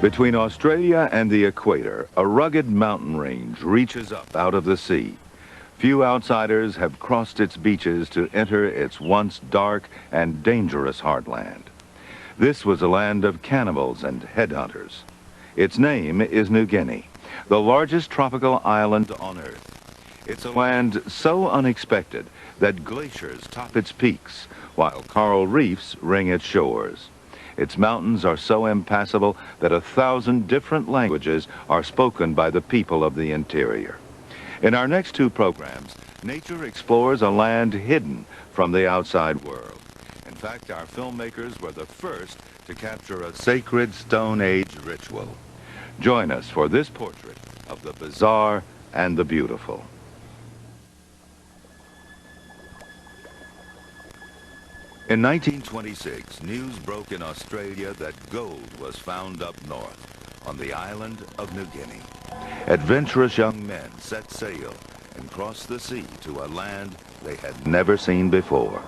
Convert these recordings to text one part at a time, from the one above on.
Between Australia and the equator, a rugged mountain range reaches up out of the sea. Few outsiders have crossed its beaches to enter its once dark and dangerous heartland. This was a land of cannibals and headhunters. Its name is New Guinea, the largest tropical island on Earth. It's a land so unexpected that glaciers top its peaks, while coral reefs ring its shores. Its mountains are so impassable that 1,000 different languages are spoken by the people of the interior. In our next two programs, nature explores a land hidden from the outside world. In fact, our filmmakers were the first to capture a sacred Stone Age ritual. Join us for this portrait of the bizarre and the beautiful. In 1926, news broke in Australia that gold was found up north on the island of New Guinea. Adventurous young men set sail and crossed the sea to a land they had never seen before.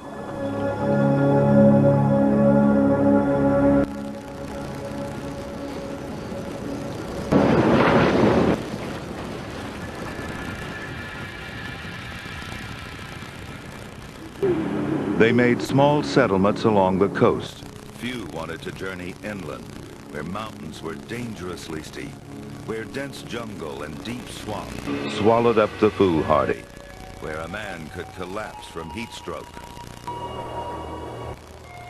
They made small settlements along the coast. Few wanted to journey inland, where mountains were dangerously steep, where dense jungle and deep swamp swallowed up the foolhardy, where a man could collapse from heat stroke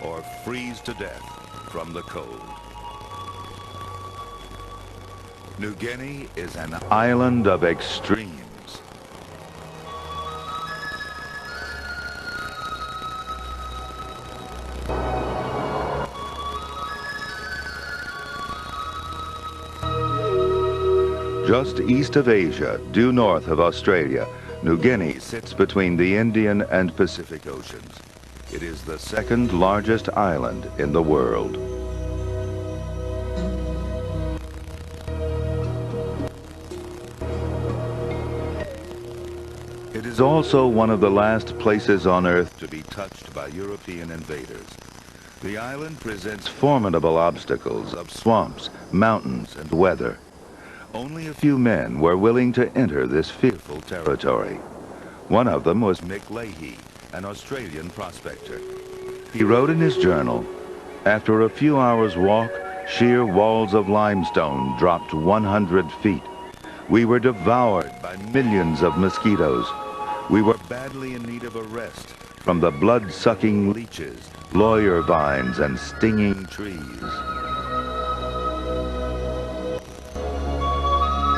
or freeze to death from the cold. New Guinea is an island of extremes. Just east of Asia, due north of Australia, New Guinea sits between the Indian and Pacific Oceans. It is the second largest island in the world. It is also one of the last places on Earth to be touched by European invaders. The island presents formidable obstacles of swamps, mountains, and weather. Only a few men were willing to enter this fearful territory. One of them was Mick Leahy, an Australian prospector. He wrote in his journal, "After a few hours' walk, sheer walls of limestone dropped 100 feet. We were devoured by millions of mosquitoes. We were badly in need of a rest from the blood-sucking leeches, lawyer vines, and stinging trees."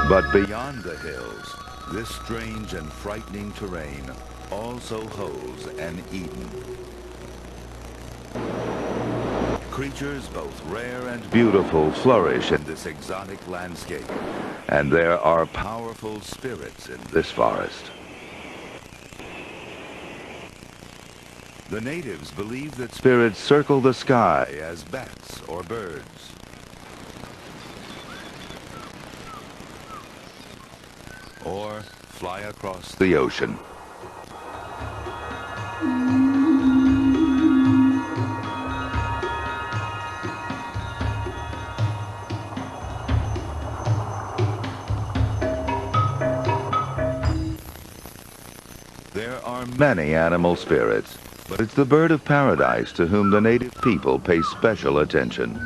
But beyond the hills, this strange and frightening terrain also holds an Eden. Creatures both rare and beautiful flourish in this exotic landscape, and there are powerful spirits in this forest. The natives believe that spirits circle the sky as bats or birds. Or fly across the ocean. There are many animal spirits, but it's the bird of paradise to whom the native people pay special attention.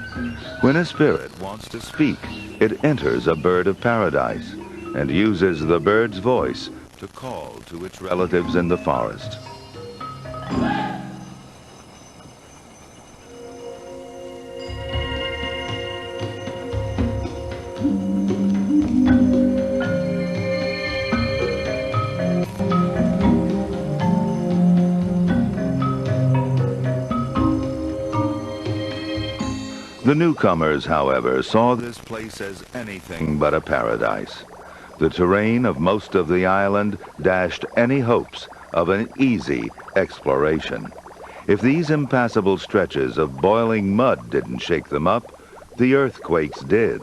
When a spirit wants to speak, it enters a bird of paradise and uses the bird's voice to call to its relatives in the forest. The newcomers, however, saw this place as anything but a paradise. The terrain of most of the island dashed any hopes of an easy exploration. If these impassable stretches of boiling mud didn't shake them up, the earthquakes did.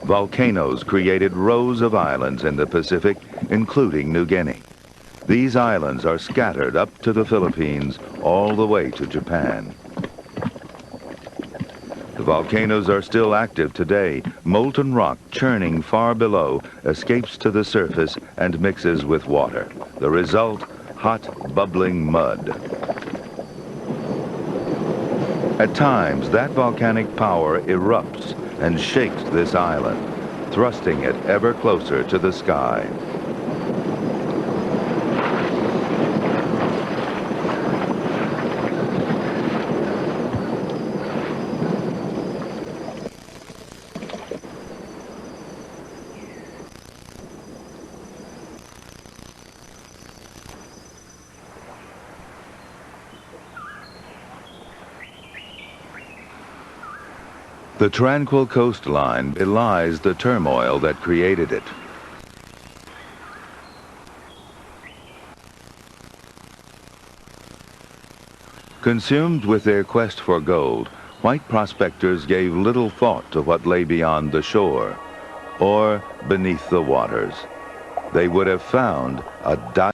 Volcanoes created rows of islands in the Pacific, including New Guinea. These islands are scattered up to the Philippines all the way to Japan. The volcanoes are still active today. Molten rock churning far below escapes to the surface and mixes with water. The result, hot, bubbling mud. At times, that volcanic power erupts and shakes this island, thrusting it ever closer to the sky. The tranquil coastline belies the turmoil that created it. Consumed with their quest for gold, white prospectors gave little thought to what lay beyond the shore or beneath the waters. They would have found a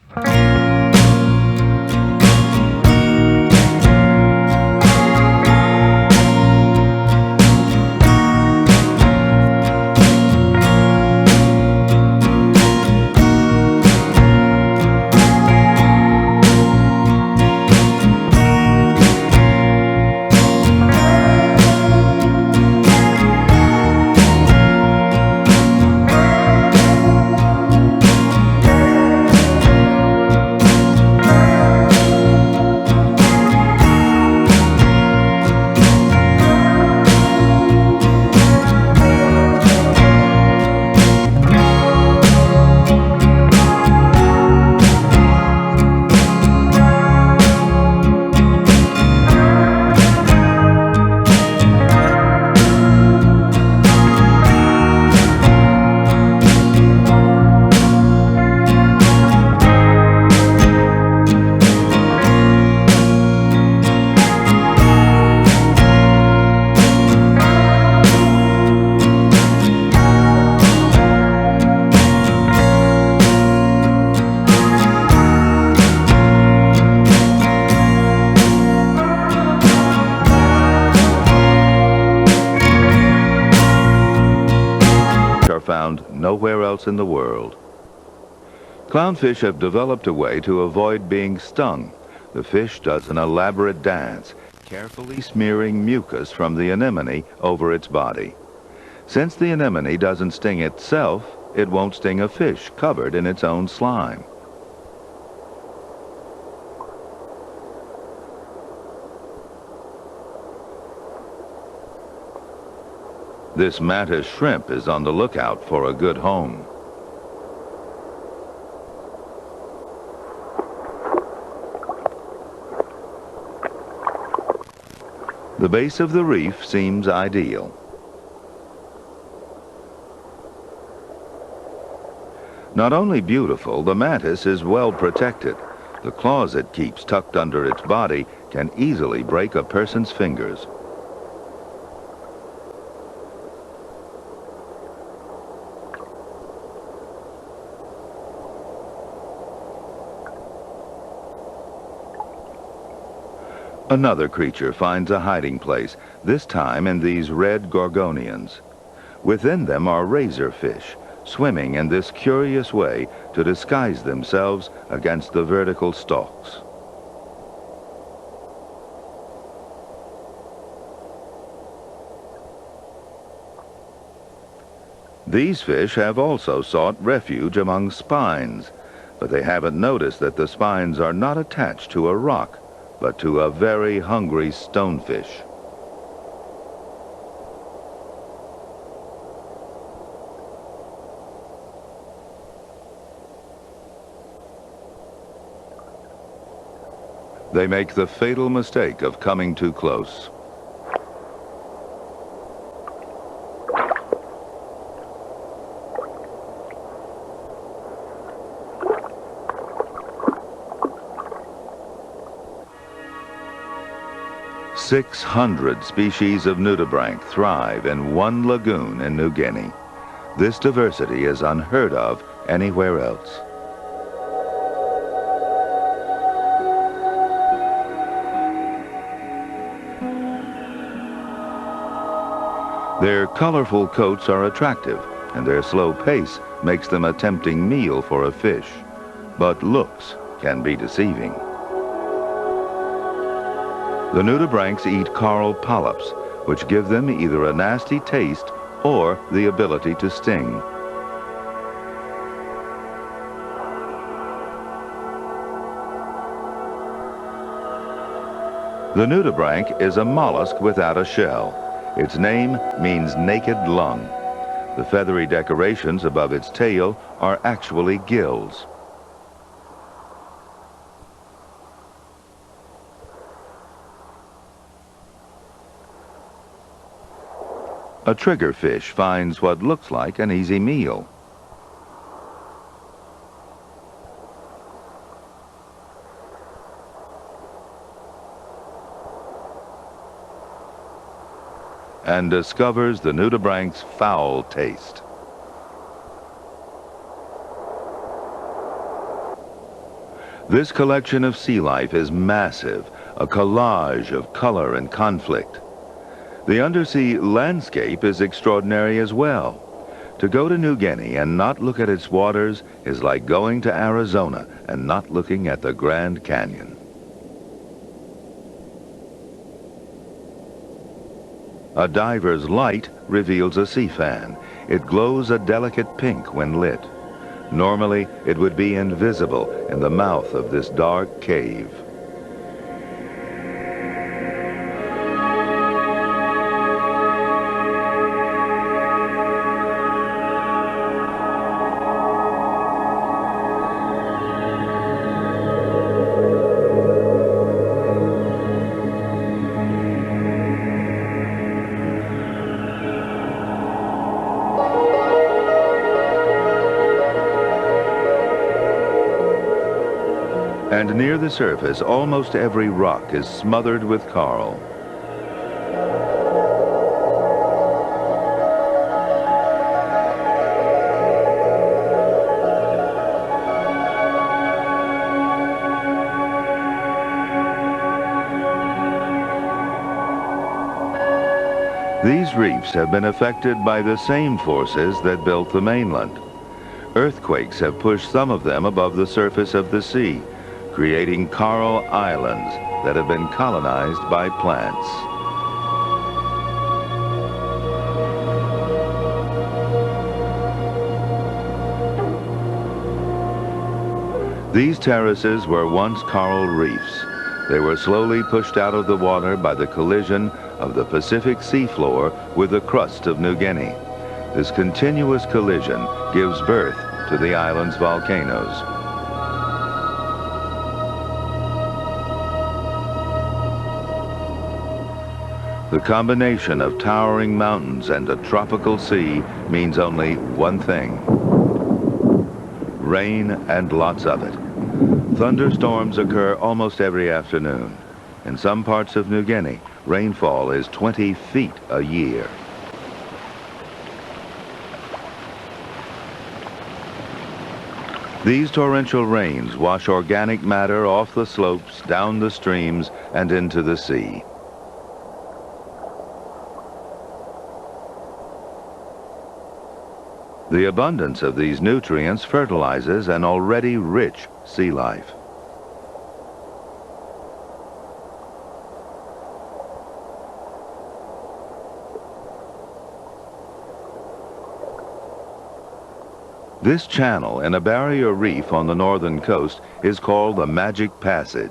found nowhere else in the world. Clownfish have developed a way to avoid being stung. The fish does an elaborate dance, carefully smearing mucus from the anemone over its body. Since the anemone doesn't sting itself, it won't sting a fish covered in its own slime. This mantis shrimp is on the lookout for a good home. The base of the reef seems ideal. Not only beautiful, the mantis is well protected. The claws it keeps tucked under its body can easily break a person's fingers. Another creature finds a hiding place, this time in these red gorgonians. Within them are razorfish, swimming in this curious way to disguise themselves against the vertical stalks. These fish have also sought refuge among spines, but they haven't noticed that the spines are not attached to a rock, but to a very hungry stonefish. They make the fatal mistake of coming too close. "600 species of nudibranch thrive in one lagoon in New Guinea. This diversity is unheard of anywhere else. Their colorful coats are attractive, and their slow pace makes them a tempting meal for a fish. But looks can be deceiving. The nudibranchs eat coral polyps, which give them either a nasty taste or the ability to sting. The nudibranch is a mollusk without a shell. Its name means naked lung. The feathery decorations above its tail are actually gills. A triggerfish finds what looks like an easy meal. And discovers the nudibranch's foul taste. This collection of sea life is massive, a collage of color and conflict. The undersea landscape is extraordinary as well. To go to New Guinea and not look at its waters is like going to Arizona and not looking at the Grand Canyon. A diver's light reveals a sea fan. It glows a delicate pink when lit. Normally, it would be invisible in the mouth of this dark cave. And near the surface, almost every rock is smothered with coral. These reefs have been affected by the same forces that built the mainland. Earthquakes have pushed some of them above the surface of the sea, creating coral islands that have been colonized by plants. These terraces were once coral reefs. They were slowly pushed out of the water by the collision of the Pacific seafloor with the crust of New Guinea. This continuous collision gives birth to the island's volcanoes. The combination of towering mountains and a tropical sea means only one thing: rain and lots of it. Thunderstorms occur almost every afternoon. In some parts of New Guinea, rainfall is 20 feet a year. These torrential rains wash organic matter off the slopes, down the streams, and into the sea. The abundance of these nutrients fertilizes an already rich sea life. This channel in a barrier reef on the northern coast is called the Magic Passage.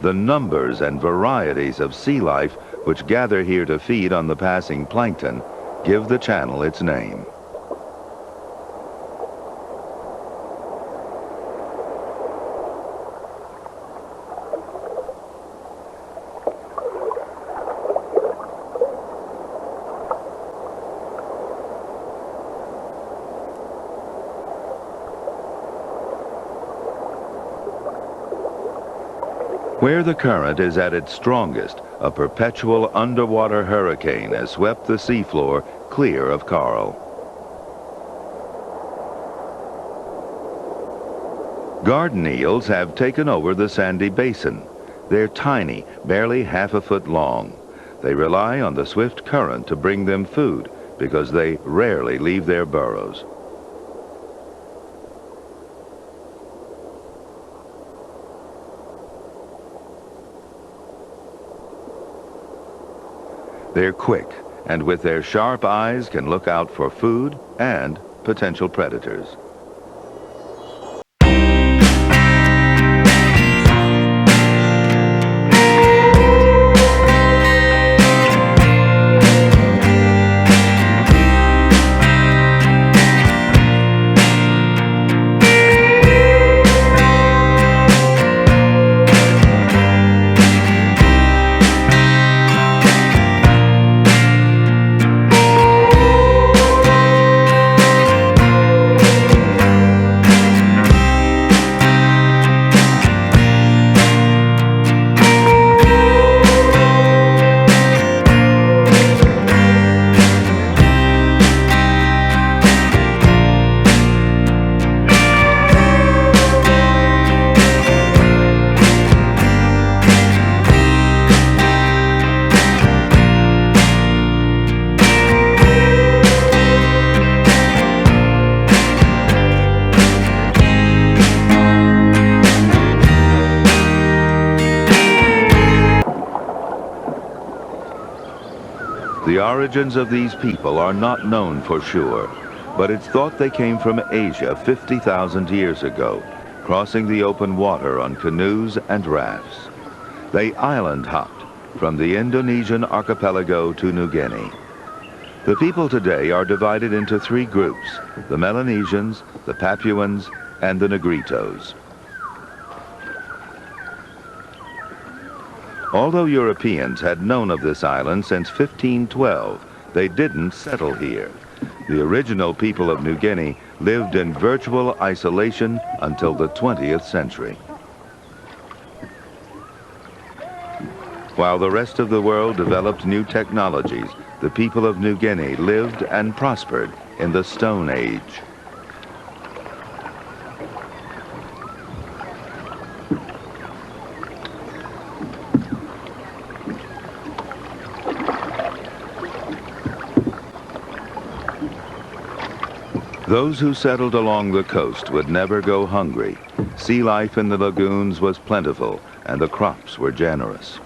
The numbers and varieties of sea life which gather here to feed on the passing plankton give the channel its name. Where the current is at its strongest, a perpetual underwater hurricane has swept the seafloor clear of coral. Garden eels have taken over the sandy basin. They're tiny, barely half a foot long. They rely on the swift current to bring them food because they rarely leave their burrows. They're quick, and with their sharp eyes can look out for food and potential predators. The origins of these people are not known for sure, but it's thought they came from Asia 50,000 years ago, crossing the open water on canoes and rafts. They island hopped from the Indonesian archipelago to New Guinea. The people today are divided into three groups: the Melanesians, the Papuans, and the Negritos. Although Europeans had known of this island since 1512, they didn't settle here. The original people of New Guinea lived in virtual isolation until the 20th century. While the rest of the world developed new technologies, the people of New Guinea lived and prospered in the Stone Age. Those who settled along the coast would never go hungry. Sea life in the lagoons was plentiful, and the crops were generous.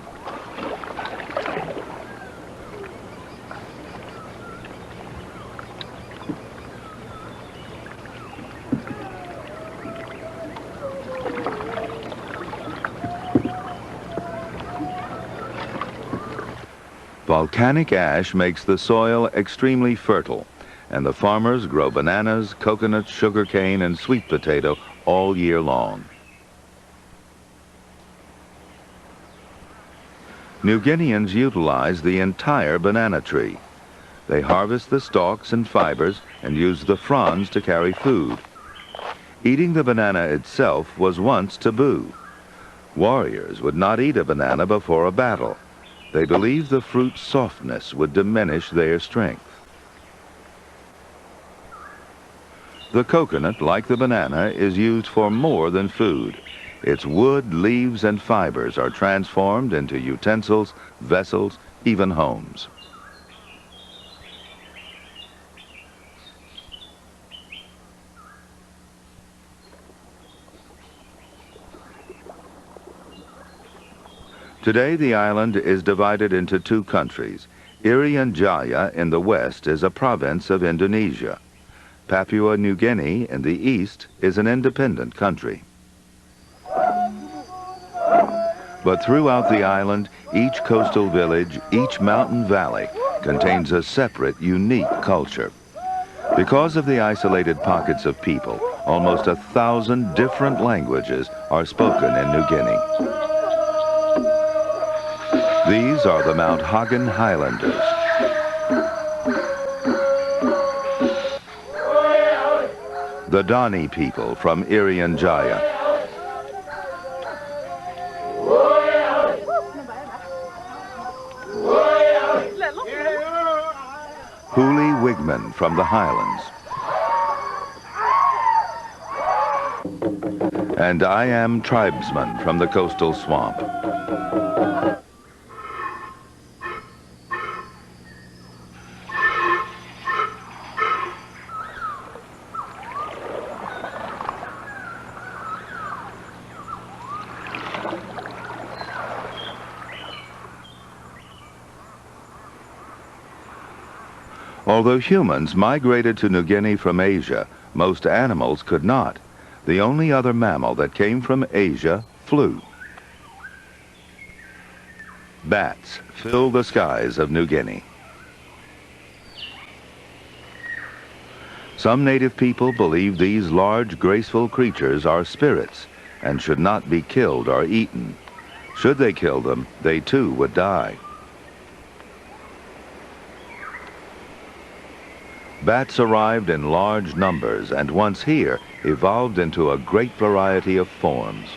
Volcanic ash makes the soil extremely fertile, and the farmers grow bananas, coconuts, sugarcane, and sweet potato all year long. New Guineans utilize the entire banana tree. They harvest the stalks and fibers and use the fronds to carry food. Eating the banana itself was once taboo. Warriors would not eat a banana before a battle. They believed the fruit's softness would diminish their strength. The coconut, like the banana, is used for more than food. Its wood, leaves, and fibers are transformed into utensils, vessels, even homes. Today, the island is divided into two countries. Irian Jaya in the west is a province of Indonesia. Papua New Guinea in the east is an independent country. But throughout the island, each coastal village, each mountain valley contains a separate, unique culture. Because of the isolated pockets of people, almost 1,000 different languages are spoken in New Guinea. These are the Mount Hagen Highlanders. The Dani people from Irian Jaya. Huli Wigman from the Highlands. And I am tribesman from the coastal swamp. Although humans migrated to New Guinea from Asia, most animals could not. The only other mammal that came from Asia flew. Bats fill the skies of New Guinea. Some native people believe these large, graceful creatures are spirits and should not be killed or eaten. Should they kill them, they too would die. Bats arrived in large numbers and once here evolved into a great variety of forms.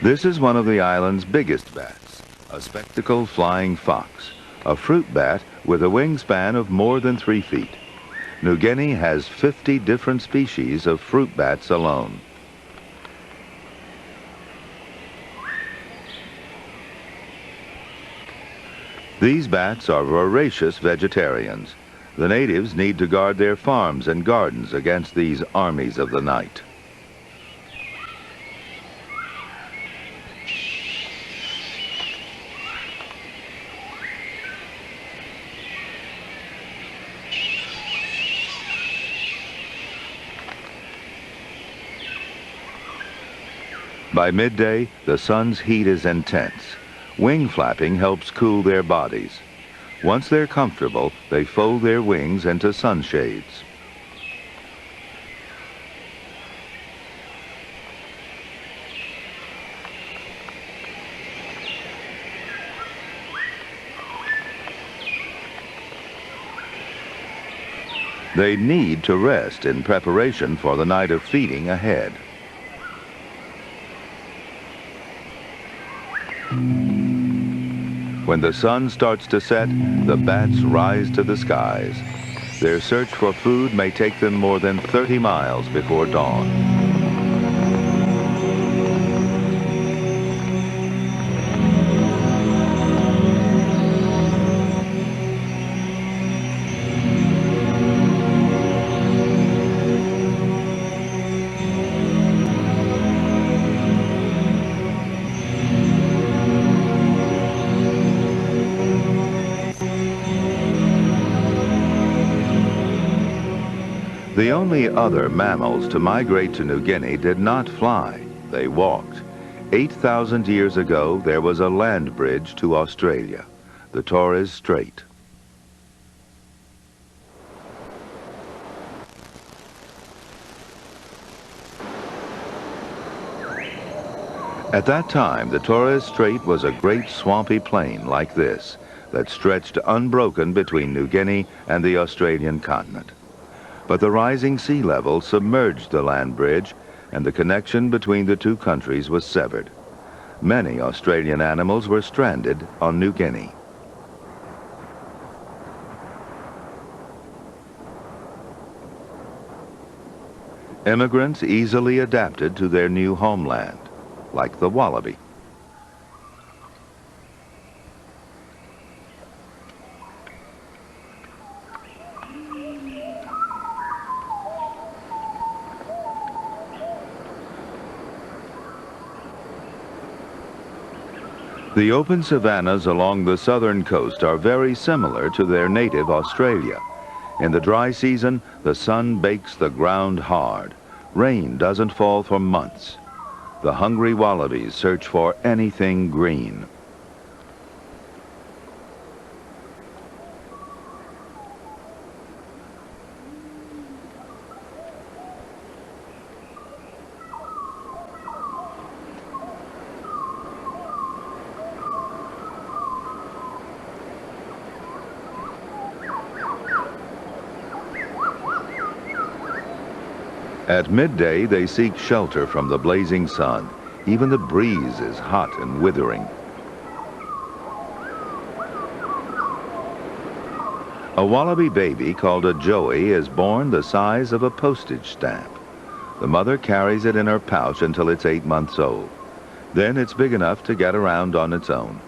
This is one of the island's biggest bats, a spectacled flying fox, a fruit bat with a wingspan of more than 3 feet. New Guinea has 50 different species of fruit bats alone. These bats are voracious vegetarians. The natives need to guard their farms and gardens against these armies of the night. By midday, the sun's heat is intense. Wing flapping helps cool their bodies. Once they're comfortable, they fold their wings into sunshades. They need to rest in preparation for the night of feeding ahead. When the sun starts to set, the bats rise to the skies. Their search for food may take them more than 30 miles before dawn. The only other mammals to migrate to New Guinea did not fly, they walked. 8,000 years ago, there was a land bridge to Australia, the Torres Strait. At that time, the Torres Strait was a great swampy plain like this that stretched unbroken between New Guinea and the Australian continent. But the rising sea level submerged the land bridge, and the connection between the two countries was severed. Many Australian animals were stranded on New Guinea. Immigrants easily adapted to their new homeland, like the wallaby. The open savannas along the southern coast are very similar to their native Australia. In the dry season, the sun bakes the ground hard. Rain doesn't fall for months. The hungry wallabies search for anything green. At midday, they seek shelter from the blazing sun. Even the breeze is hot and withering. A wallaby baby called a joey is born the size of a postage stamp. The mother carries it in her pouch until it's 8 months old. Then it's big enough to get around on its own.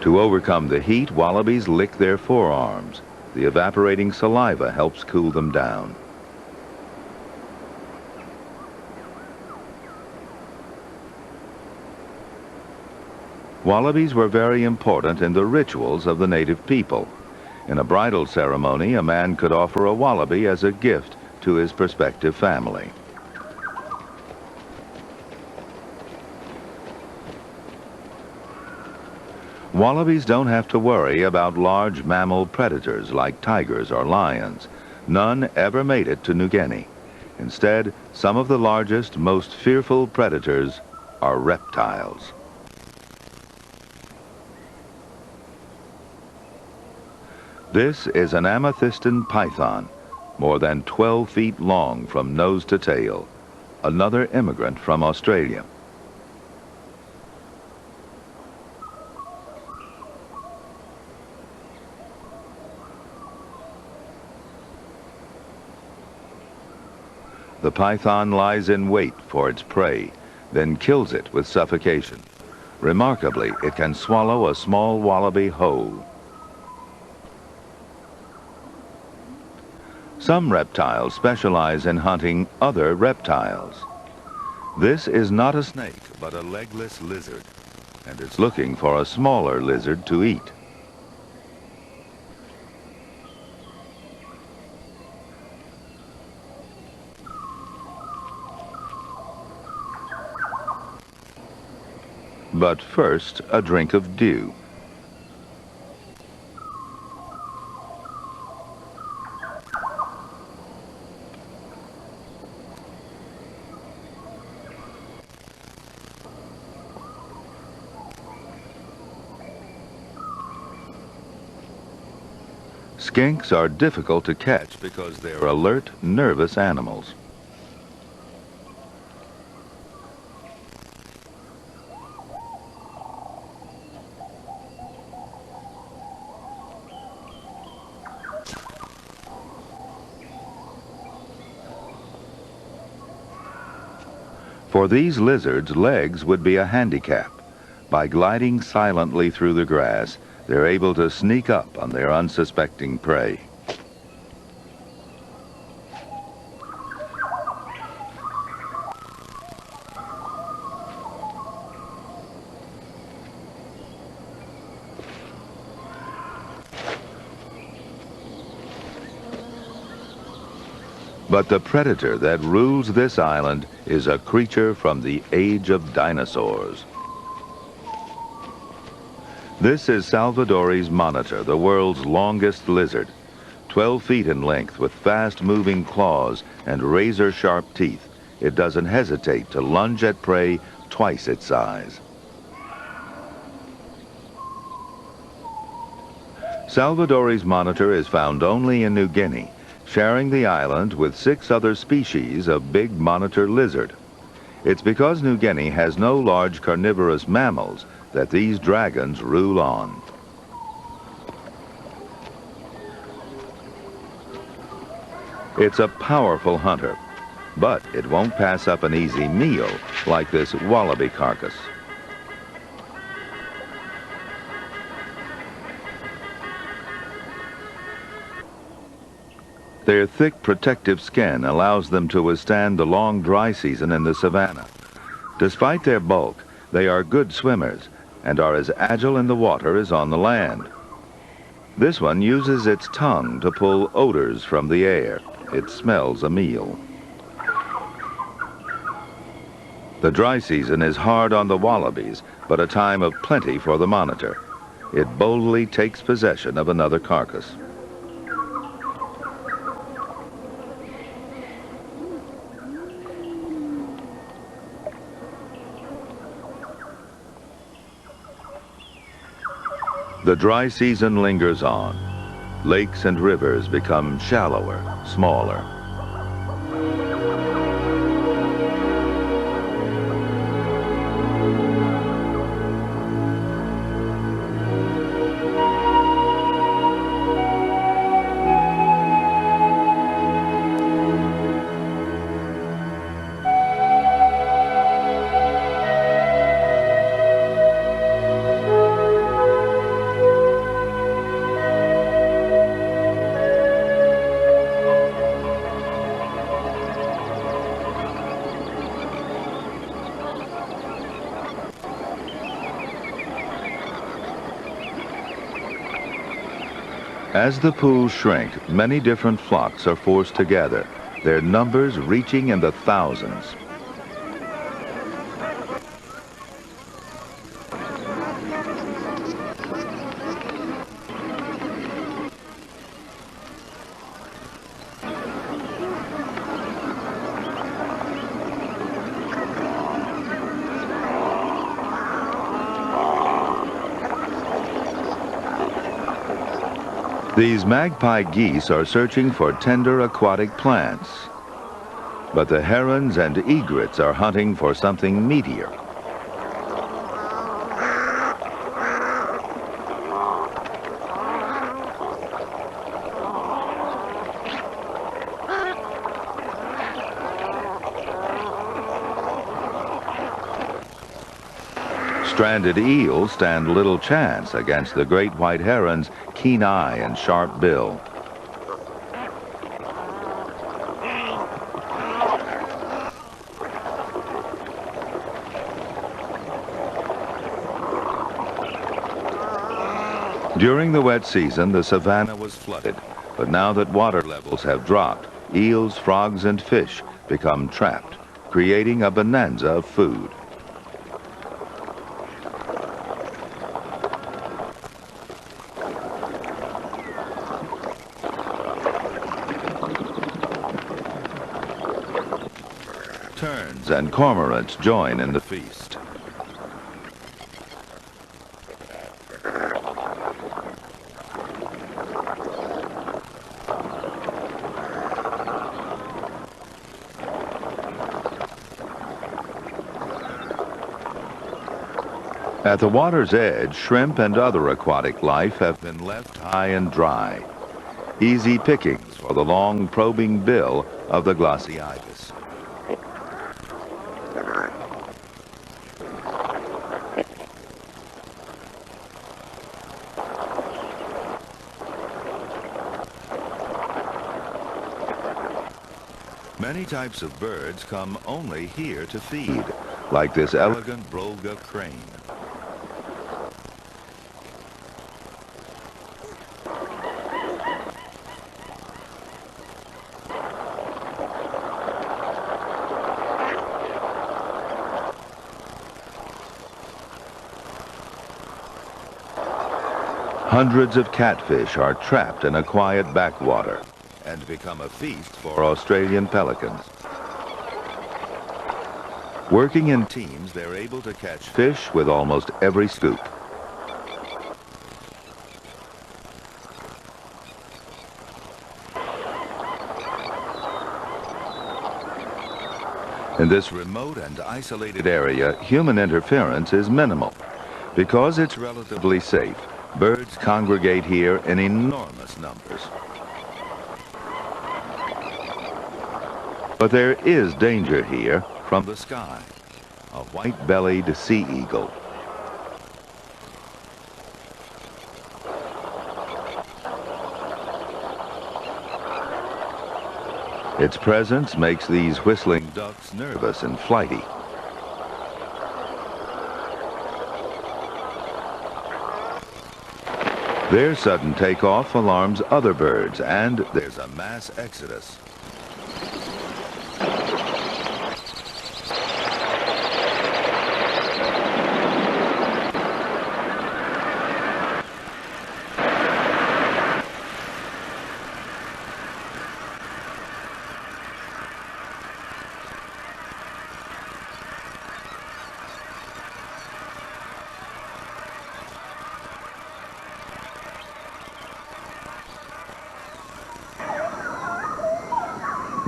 To overcome the heat, wallabies lick their forearms. The evaporating saliva helps cool them down. Wallabies were very important in the rituals of the native people. In a bridal ceremony, a man could offer a wallaby as a gift to his prospective family. Wallabies don't have to worry about large mammal predators like tigers or lions. None ever made it to New Guinea. Instead, some of the largest, most fearful predators are reptiles. This is an amethystine python, more than 12 feet long from nose to tail, another immigrant from Australia. The python lies in wait for its prey, then kills it with suffocation. Remarkably, it can swallow a small wallaby whole. Some reptiles specialize in hunting other reptiles. This is not a snake, but a legless lizard, and it's looking for a smaller lizard to eat. But first, a drink of dew. Skinks are difficult to catch because they're alert, nervous animals. For these lizards, legs would be a handicap. By gliding silently through the grass, they're able to sneak up on their unsuspecting prey. But the predator that rules this island is a creature from the age of dinosaurs. This is Salvadori's monitor, the world's longest lizard. 12 feet in length with fast-moving claws and razor-sharp teeth, it doesn't hesitate to lunge at prey twice its size. Salvadori's monitor is found only in New Guinea, sharing the island with 6 other species of big monitor lizard. It's because New Guinea has no large carnivorous mammals that these dragons rule on. It's a powerful hunter, but it won't pass up an easy meal like this wallaby carcass. Their thick protective skin allows them to withstand the long dry season in the savanna. Despite their bulk, they are good swimmers and are as agile in the water as on the land. This one uses its tongue to pull odors from the air. It smells a meal. The dry season is hard on the wallabies, but a time of plenty for the monitor. It boldly takes possession of another carcass. The dry season lingers on. Lakes and rivers become shallower, smaller. As the pools shrink, many different flocks are forced together, their numbers reaching in the thousands. These magpie geese are searching for tender aquatic plants. But the herons and egrets are hunting for something meatier. Stranded eels stand little chance against the great white heron's keen eye and sharp bill. During the wet season, the savanna was flooded, but now that water levels have dropped, eels, frogs, and fish become trapped, creating a bonanza of food. Terns and cormorants join in the feast. At the water's edge, shrimp and other aquatic life have been left high and dry. Easy pickings for the long probing bill of the glossy ibis. Many types of birds come only here to feed, like this elegant Brolga crane. Hundreds of catfish are trapped in a quiet backwater and become a feast for Australian pelicans. Working in teams, they're able to catch fish with almost every scoop. In this remote and isolated area, human interference is minimal. Because it's relatively safe, birds congregate here in enormous numbers. But there is danger here from the sky. A white-bellied sea eagle. Its presence makes these whistling ducks nervous and flighty. Their sudden takeoff alarms other birds, and there's a mass exodus.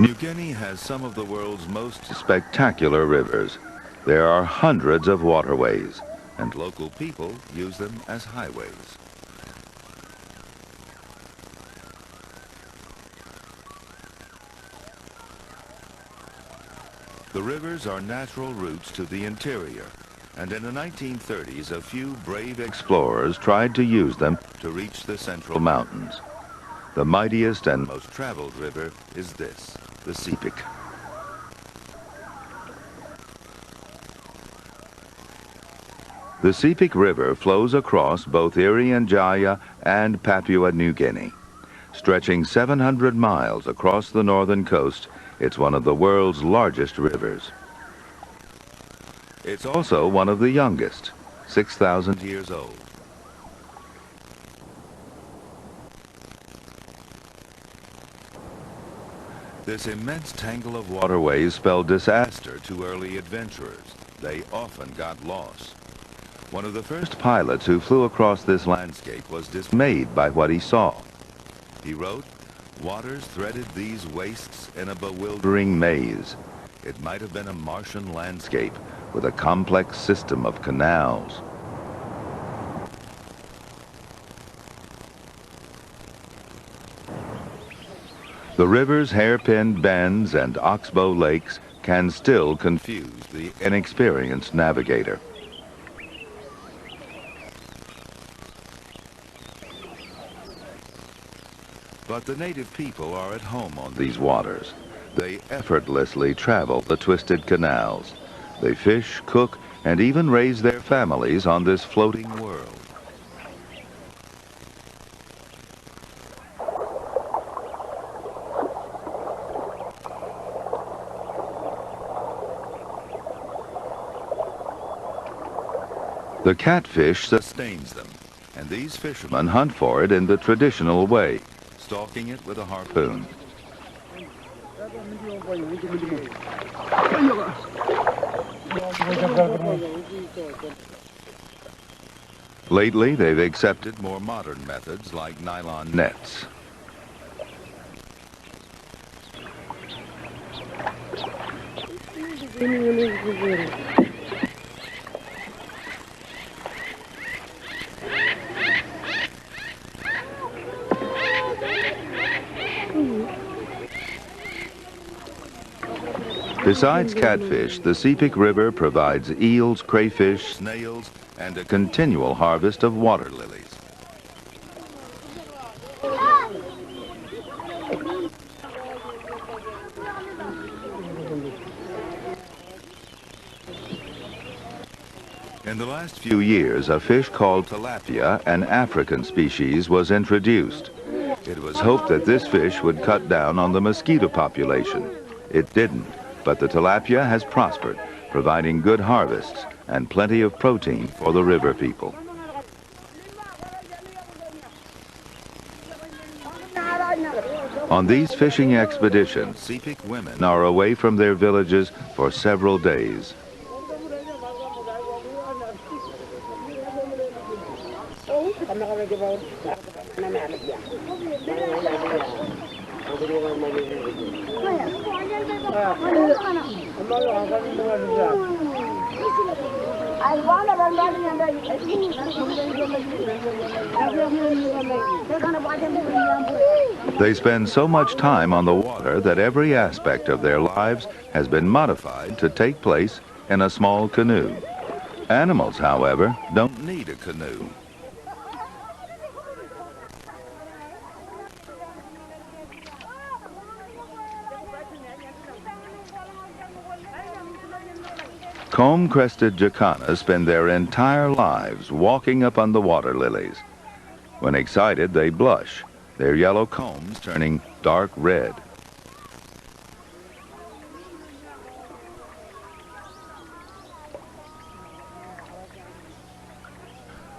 New Guinea has some of the world's most spectacular rivers. There are hundreds of waterways, and local people use them as highways. The rivers are natural routes to the interior, and in the 1930s, a few brave explorers tried to use them to reach the Central Mountains. The mightiest and most traveled river is this, the Sepik. The Sepik River flows across both Irian Jaya and Papua New Guinea. Stretching 700 miles across the northern coast, it's one of the world's largest rivers. It's also one of the youngest, 6,000 years old. This immense tangle of waterways spelled disaster to early adventurers. They often got lost. One of the first pilots who flew across this landscape was dismayed by what he saw. He wrote, "Waters threaded these wastes in a bewildering maze. It might have been a Martian landscape with a complex system of canals." The river's hairpin bends and oxbow lakes can still confuse the inexperienced navigator. But the native people are at home on these waters. They effortlessly travel the twisted canals. They fish, cook, and even raise their families on this floating world. The catfish sustains them, and these fishermen hunt for it in the traditional way, stalking it with a harpoon. Lately, they've accepted more modern methods like nylon nets. Besides catfish, the Sepik River provides eels, crayfish, snails, and a continual harvest of water lilies. In the last few years, a fish called tilapia, an African species, was introduced. It was hoped that this fish would cut down on the mosquito population. It didn't, but the tilapia has prospered, providing good harvests and plenty of protein for the river people. On these fishing expeditions, Sepik women are away from their villages for several days. They spend so much time on the water that every aspect of their lives has been modified to take place in a small canoe. Animals, however, don't need a canoe. Comb-crested jacanas spend their entire lives walking up on the water lilies. When excited, they blush, their yellow combs turning dark red.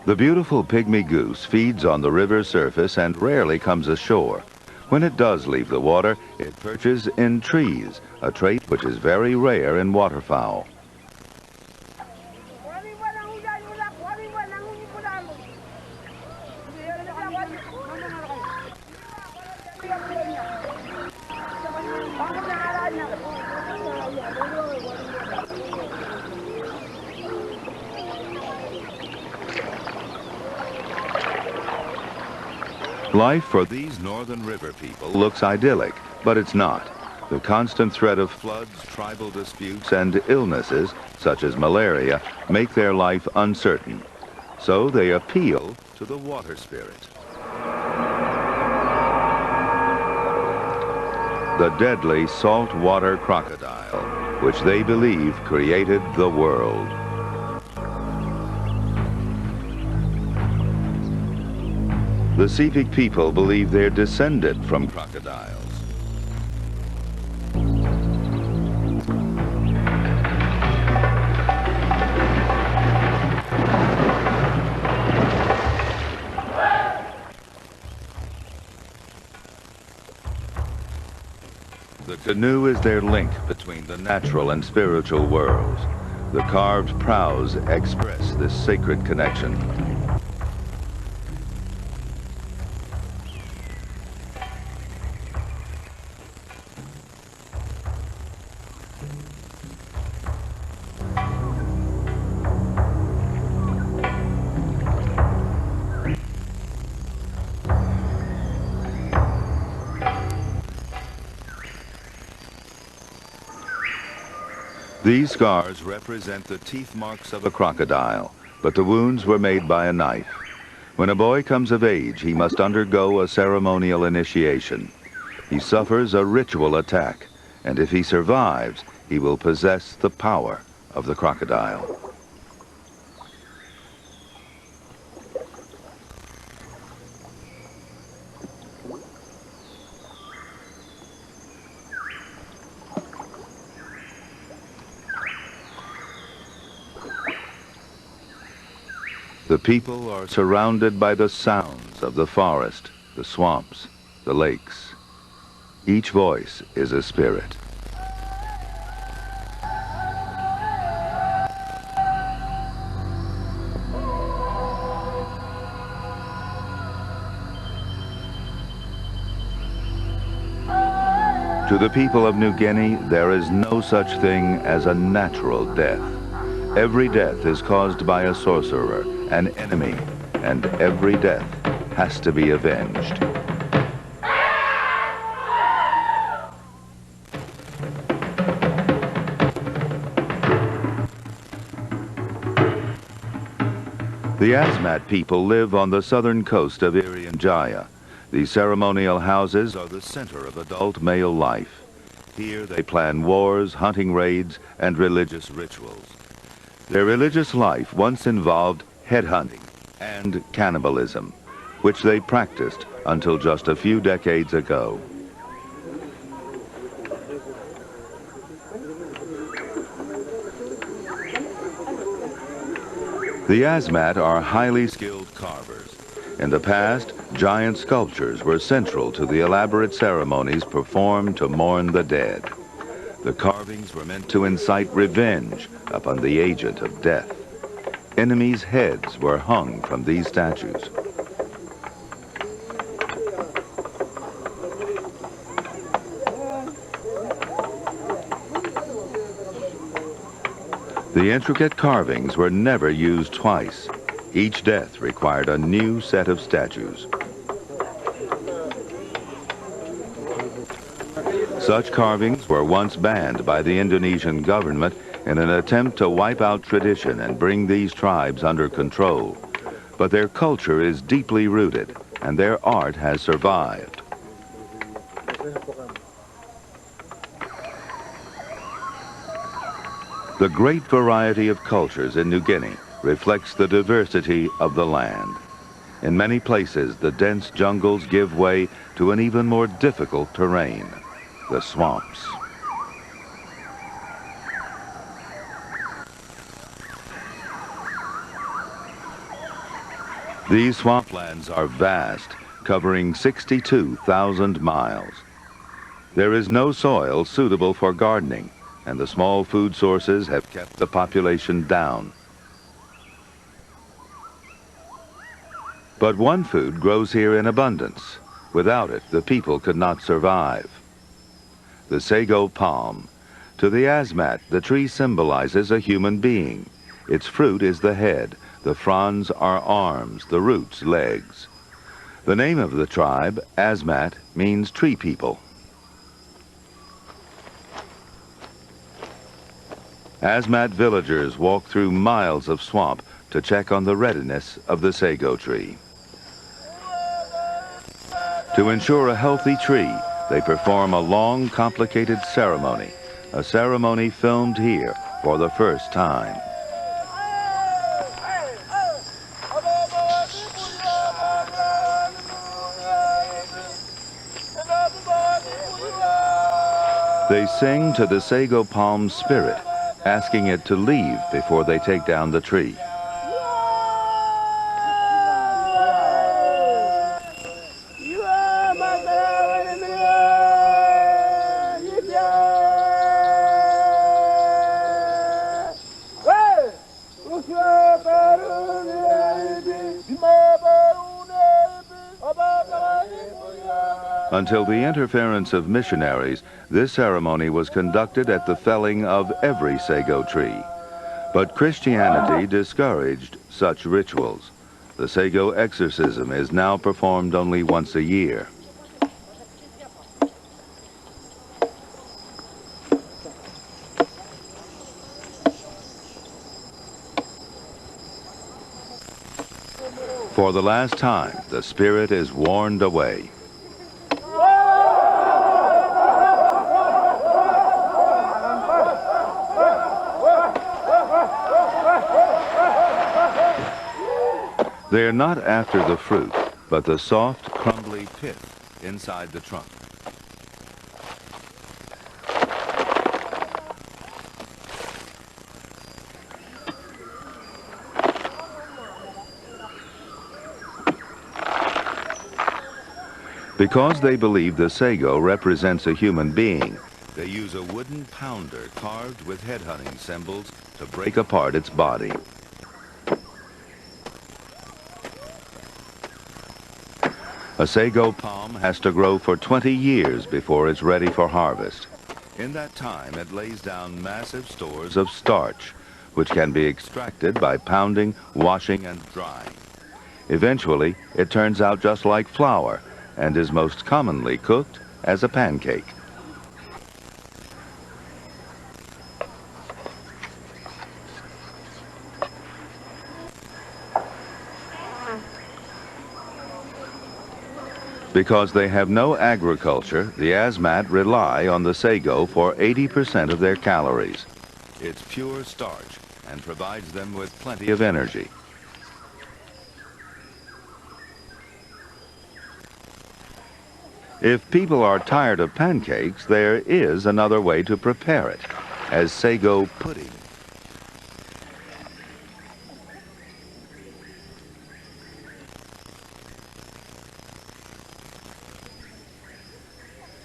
The beautiful pygmy goose feeds on the river's surface and rarely comes ashore. When it does leave the water, it perches in trees, a trait which is very rare in waterfowl. Life for these northern river people looks idyllic, but it's not. The constant threat of floods, tribal disputes, and illnesses, such as malaria, make their life uncertain. So they appeal to the water spirit. The deadly saltwater crocodile, which they believe created the world. The Sepik people believe they're descended from crocodiles. The canoe is their link between the natural and spiritual worlds. The carved prows express this sacred connection. These scars represent the teeth marks of a crocodile, but the wounds were made by a knife. When a boy comes of age, he must undergo a ceremonial initiation. He suffers a ritual attack, and if he survives, he will possess the power of the crocodile. The people are surrounded by the sounds of the forest, the swamps, the lakes. Each voice is a spirit. To the people of New Guinea, there is no such thing as a natural death. Every death is caused by a sorcerer, an enemy, and every death has to be avenged. The Asmat people live on the southern coast of Irian Jaya. These ceremonial houses are the center of adult male life. Here they plan wars, hunting raids, and religious rituals. Their religious life once involved headhunting and cannibalism, which they practiced until just a few decades ago. The Asmat are highly skilled carvers. In the past, giant sculptures were central to the elaborate ceremonies performed to mourn the dead. The carvings were meant to incite revenge upon the agent of death. Enemies' heads were hung from these statues. The intricate carvings were never used twice. Each death required a new set of statues. Such carvings were once banned by the Indonesian government in an attempt to wipe out tradition and bring these tribes under control. But their culture is deeply rooted, and their art has survived. The great variety of cultures in New Guinea reflects the diversity of the land. In many places, the dense jungles give way to an even more difficult terrain, the swamps. These swamplands are vast, covering 62,000 miles. There is no soil suitable for gardening, and the small food sources have kept the population down. But one food grows here in abundance. Without it, the people could not survive. The sago palm. To the Asmat, the tree symbolizes a human being. Its fruit is the head, the fronds are arms, the roots legs. The name of the tribe, Asmat, means tree people. Asmat villagers walk through miles of swamp to check on the readiness of the sago tree. To ensure a healthy tree, they perform a long, complicated ceremony, a ceremony filmed here for the first time. They sing to the sago palm's spirit, asking it to leave before they take down the tree. Until the interference of missionaries, this ceremony was conducted at the felling of every sago tree. But Christianity discouraged such rituals. The sago exorcism is now performed only once a year. For the last time, the spirit is warned away. They are not after the fruit, but the soft, crumbly pith inside the trunk. Because they believe the sago represents a human being, they use a wooden pounder carved with headhunting symbols to break apart its body. A sago palm has to grow for 20 years before it's ready for harvest. In that time, it lays down massive stores of starch, which can be extracted by pounding, washing, and drying. Eventually, it turns out just like flour and is most commonly cooked as a pancake. Because they have no agriculture, the Asmat rely on the sago for 80% of their calories. It's pure starch and provides them with plenty of energy. If people are tired of pancakes, there is another way to prepare it, as sago pudding.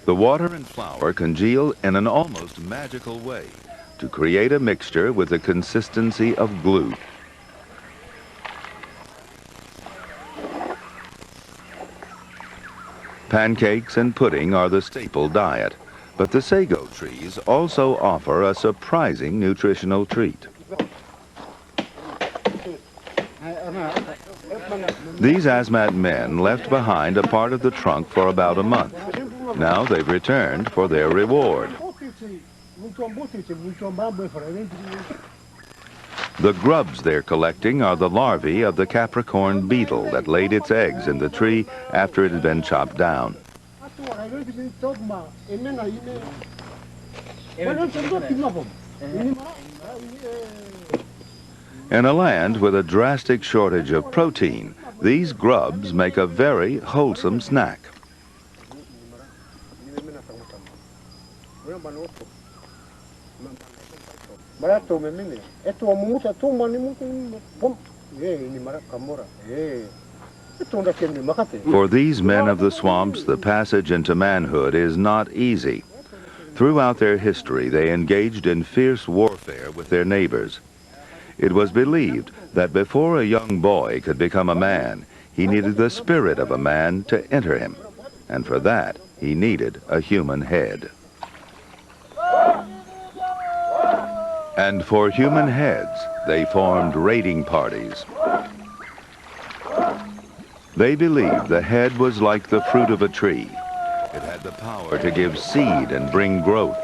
The water and flour congeal in an almost magical way to create a mixture with the consistency of glue. Pancakes and pudding are the staple diet, but the sago trees also offer a surprising nutritional treat. These Asmat men left behind a part of the trunk for about a month. Now they've returned for their reward. The grubs they're collecting are the larvae of the Capricorn beetle that laid its eggs in the tree after it had been chopped down. In a land with a drastic shortage of protein, these grubs make a very wholesome snack. For these men of the swamps, the passage into manhood is not easy. Throughout their history, they engaged in fierce warfare with their neighbors. It was believed that before a young boy could become a man, he needed the spirit of a man to enter him, and for that, he needed a human head. And for human heads, they formed raiding parties. They believed the head was like the fruit of a tree. It had the power to give seed and bring growth.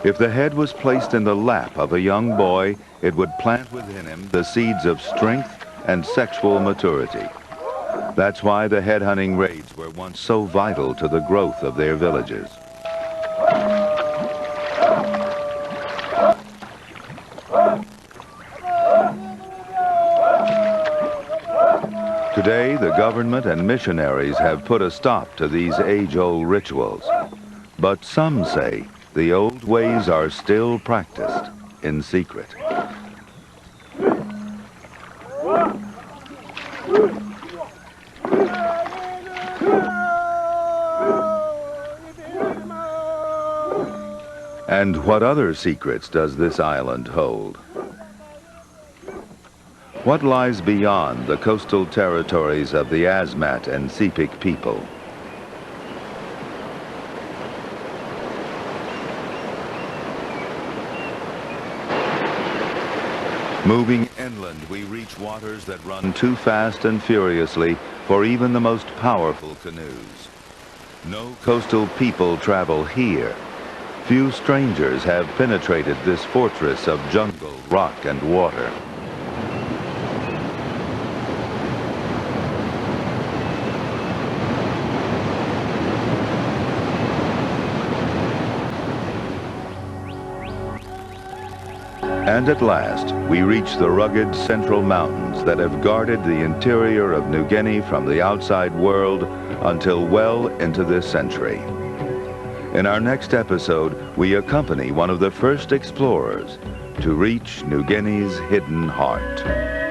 If the head was placed in the lap of a young boy, it would plant within him the seeds of strength and sexual maturity. That's why the head hunting raids were once so vital to the growth of their villages. Today, the government and missionaries have put a stop to these age-old rituals. But some say the old ways are still practiced in secret. And what other secrets does this island hold? What lies beyond the coastal territories of the Asmat and Sepik people? Moving inland, we reach waters that run too fast and furiously for even the most powerful canoes. No coastal people travel here. Few strangers have penetrated this fortress of jungle, rock, and water. And at last, we reach the rugged central mountains that have guarded the interior of New Guinea from the outside world until well into this century. In our next episode, we accompany one of the first explorers to reach New Guinea's hidden heart.